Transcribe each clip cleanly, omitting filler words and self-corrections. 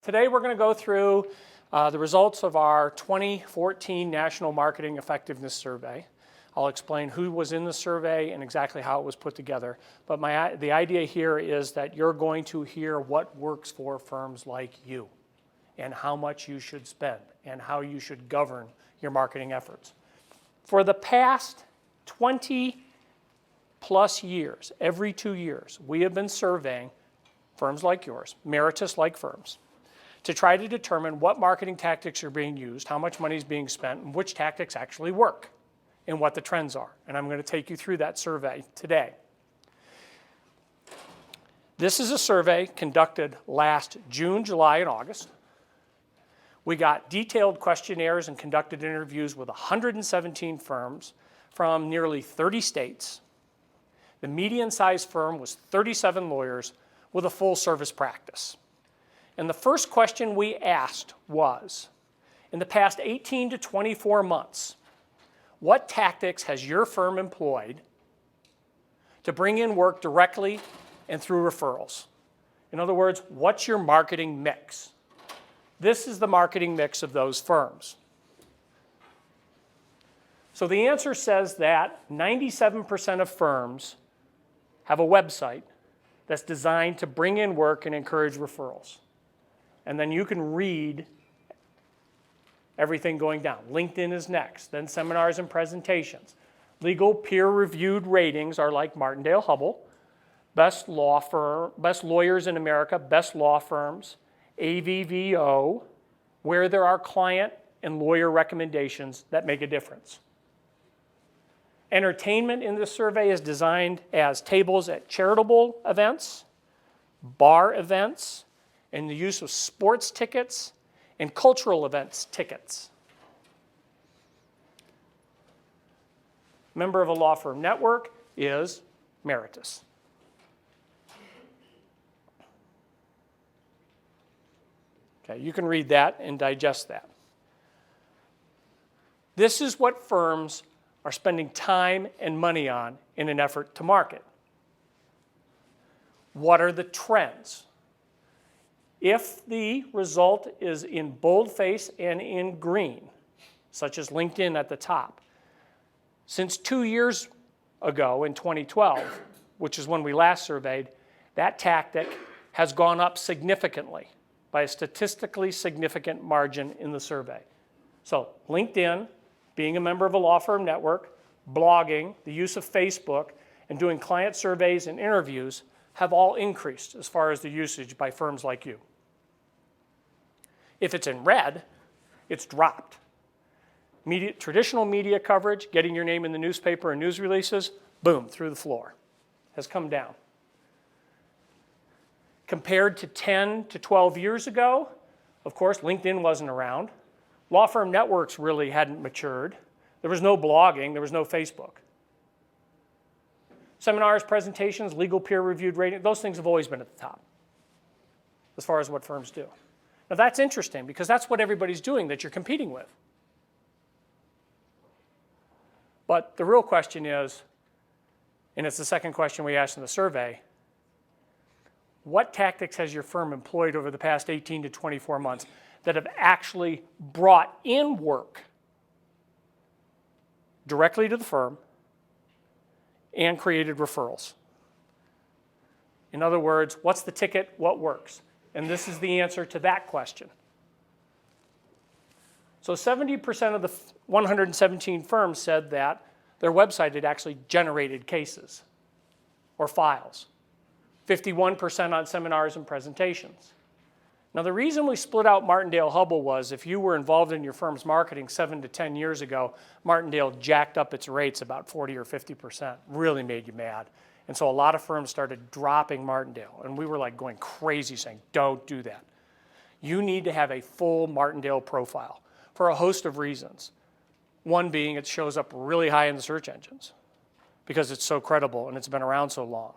Today we're going to go through the results of our 2014 National Marketing Effectiveness Survey. I'll explain who was in the survey and exactly how it was put together. But the idea here is that you're going to hear what works for firms like you and how much you should spend and how you should govern your marketing efforts. For the past 20 plus years, every 2 years, we have been surveying firms like yours, Meritus-like firms, to try to determine what marketing tactics are being used, how much money is being spent, and which tactics actually work, and what the trends are. And I'm going to take you through that survey today. This is a survey conducted last June, July, and August. We got detailed questionnaires and conducted interviews with 117 firms from nearly 30 states. The median size firm was 37 lawyers with a full service practice. And the first question we asked was, in the past 18 to 24 months, what tactics has your firm employed to bring in work directly and through referrals? In other words, what's your marketing mix? This is the marketing mix of those firms. So the answer says that 97% of firms have a website that's designed to bring in work and encourage referrals. And then you can read everything going down. LinkedIn is next, then seminars and presentations. Legal peer-reviewed ratings are like Martindale-Hubbell, best lawyers in America, best law firms, AVVO, where there are client and lawyer recommendations that make a difference. Entertainment in this survey is designed as tables at charitable events, bar events, and the use of sports tickets and cultural events tickets. Member of a law firm network is Meritus. Okay, you can read that and digest that. This is what firms are spending time and money on in an effort to market. What are the trends? If the result is in boldface and in green, such as LinkedIn at the top, since 2 years ago in 2012, which is when we last surveyed, that tactic has gone up significantly by a statistically significant margin in the survey. So LinkedIn, being a member of a law firm network, blogging, the use of Facebook, and doing client surveys and interviews have all increased as far as the usage by firms like you. If it's in red, it's dropped. Traditional media coverage, getting your name in the newspaper and news releases, boom, through the floor, has come down. Compared to 10 to 12 years ago, of course, LinkedIn wasn't around. Law firm networks really hadn't matured. There was no blogging, there was no Facebook. Seminars, presentations, legal peer-reviewed rating, those things have always been at the top as far as what firms do. Now that's interesting because that's what everybody's doing that you're competing with. But the real question is, and it's the second question we asked in the survey, what tactics has your firm employed over the past 18 to 24 months that have actually brought in work directly to the firm and created referrals? In other words, what's the ticket, what works? And this is the answer to that question. So 70% of the 117 firms said that their website had actually generated cases or files. 51% on seminars and presentations. Now the reason we split out Martindale-Hubbell was if you were involved in your firm's marketing 7 to 10 years ago, Martindale jacked up its rates about 40 or 50%, really made you mad. And so a lot of firms started dropping Martindale, and we were like going crazy saying, don't do that. You need to have a full Martindale profile for a host of reasons. One being it shows up really high in the search engines because it's so credible and it's been around so long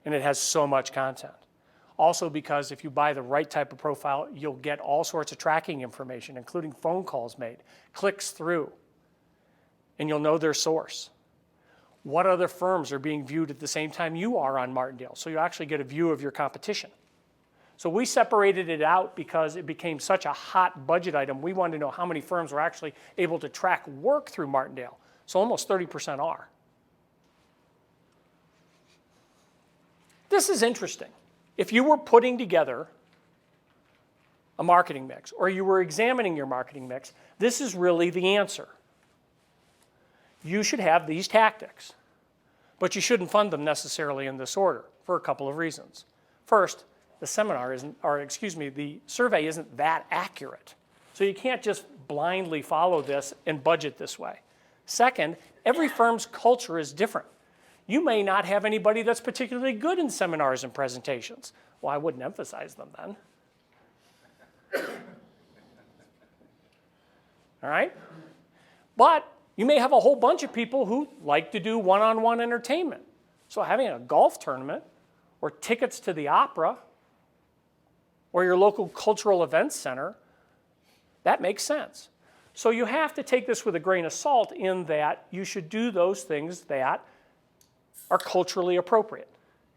and it has so much content. Also because if you buy the right type of profile, you'll get all sorts of tracking information, including phone calls made, clicks through, and you'll know their source. What other firms are being viewed at the same time you are on Martindale? So you actually get a view of your competition. So we separated it out because it became such a hot budget item. We wanted to know how many firms were actually able to track work through Martindale. So almost 30% are. This is interesting. If you were putting together a marketing mix or you were examining your marketing mix, this is really the answer. You should have these tactics, but you shouldn't fund them necessarily in this order for a couple of reasons. First, the survey isn't that accurate. So you can't just blindly follow this and budget this way. Second, every firm's culture is different. You may not have anybody that's particularly good in seminars and presentations. Well, I wouldn't emphasize them then. All right? But you may have a whole bunch of people who like to do one-on-one entertainment. So having a golf tournament or tickets to the opera or your local cultural events center, that makes sense. So you have to take this with a grain of salt in that you should do those things that are culturally appropriate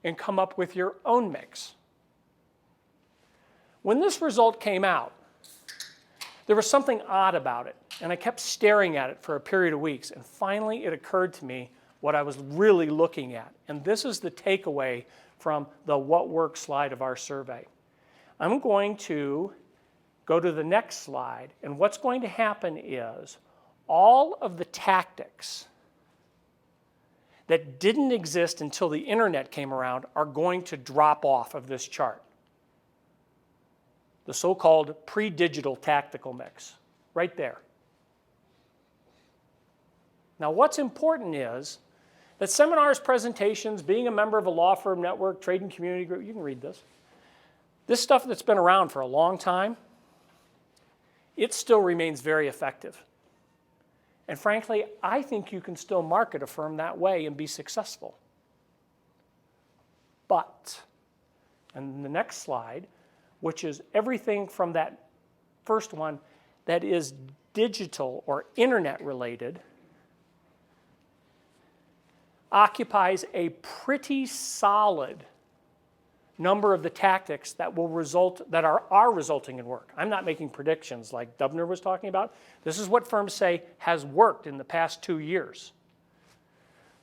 and come up with your own mix. When this result came out, there was something odd about it, and I kept staring at it for a period of weeks, and finally it occurred to me what I was really looking at. And this is the takeaway from the what works slide of our survey. I'm going to go to the next slide, and what's going to happen is all of the tactics that didn't exist until the internet came around are going to drop off of this chart. The so-called pre-digital tactical mix, right there. Now what's important is that seminars, presentations, being a member of a law firm network, trade and community group, you can read this. This stuff that's been around for a long time, it still remains very effective. And frankly, I think you can still market a firm that way and be successful. But, and the next slide, which is everything from that first one that is digital or internet related, occupies a pretty solid number of the tactics that will result, that are resulting in work. I'm not making predictions like Dubner was talking about. This is what firms say has worked in the past 2 years.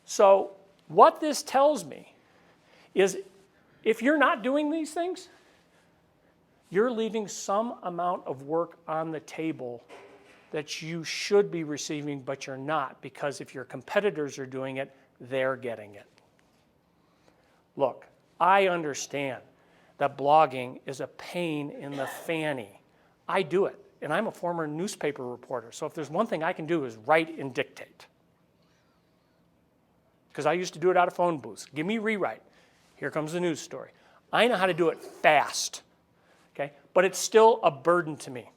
So what this tells me is if you're not doing these things, you're leaving some amount of work on the table that you should be receiving, but you're not, because if your competitors are doing it, they're getting it. Look, I understand that blogging is a pain in the fanny. I do it, and I'm a former newspaper reporter, so if there's one thing I can do is write and dictate. Because I used to do it out of phone booths. Give me rewrite. Here comes the news story. I know how to do it fast, okay? But it's still a burden to me.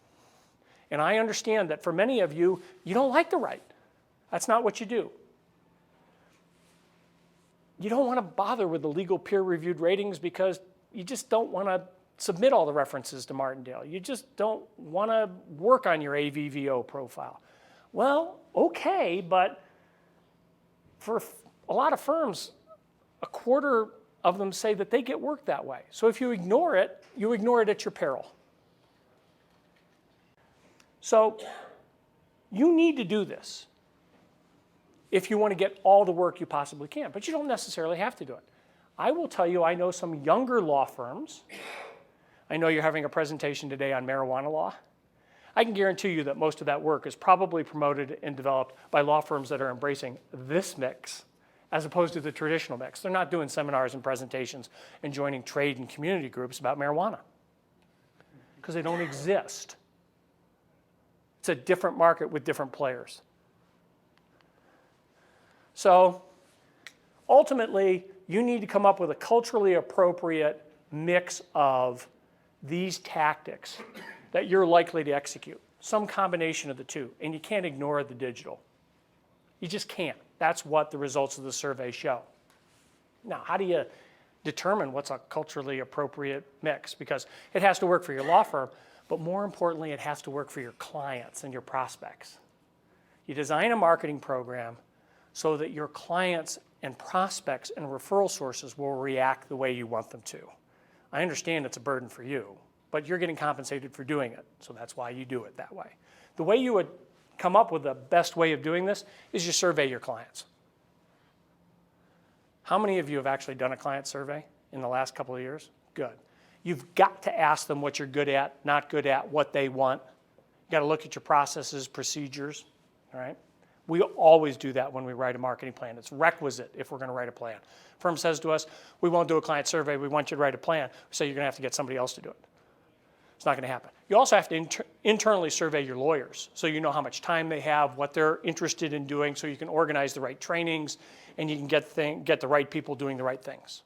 And I understand that for many of you, you don't like to write. That's not what you do. You don't want to bother with the legal peer-reviewed ratings because you just don't want to submit all the references to Martindale. You just don't want to work on your AVVO profile. Well, okay, but for a lot of firms, a quarter of them say that they get work that way. So if you ignore it at your peril. So you need to do this if you want to get all the work you possibly can, but you don't necessarily have to do it. I will tell you, I know some younger law firms. I know you're having a presentation today on marijuana law. I can guarantee you that most of that work is probably promoted and developed by law firms that are embracing this mix as opposed to the traditional mix. They're not doing seminars and presentations and joining trade and community groups about marijuana because they don't exist. It's a different market with different players. So ultimately, you need to come up with a culturally appropriate mix of these tactics that you're likely to execute, some combination of the two, and you can't ignore the digital. You just can't. That's what the results of the survey show. Now, how do you determine what's a culturally appropriate mix? Because it has to work for your law firm, but more importantly, it has to work for your clients and your prospects. You design a marketing program so that your clients and prospects and referral sources will react the way you want them to. I understand it's a burden for you, but you're getting compensated for doing it, so that's why you do it that way. The way you would come up with the best way of doing this is you survey your clients. How many of you have actually done a client survey in the last couple of years? Good. You've got to ask them what you're good at, not good at, what they want. You got to look at your processes, procedures, all right? We always do that when we write a marketing plan. It's requisite if we're going to write a plan. Firm says to us, we won't do a client survey, we want you to write a plan. We say you're going to have to get somebody else to do it. It's not going to happen. You also have to internally survey your lawyers so you know how much time they have, what they're interested in doing, so you can organize the right trainings and you can get the right people doing the right things.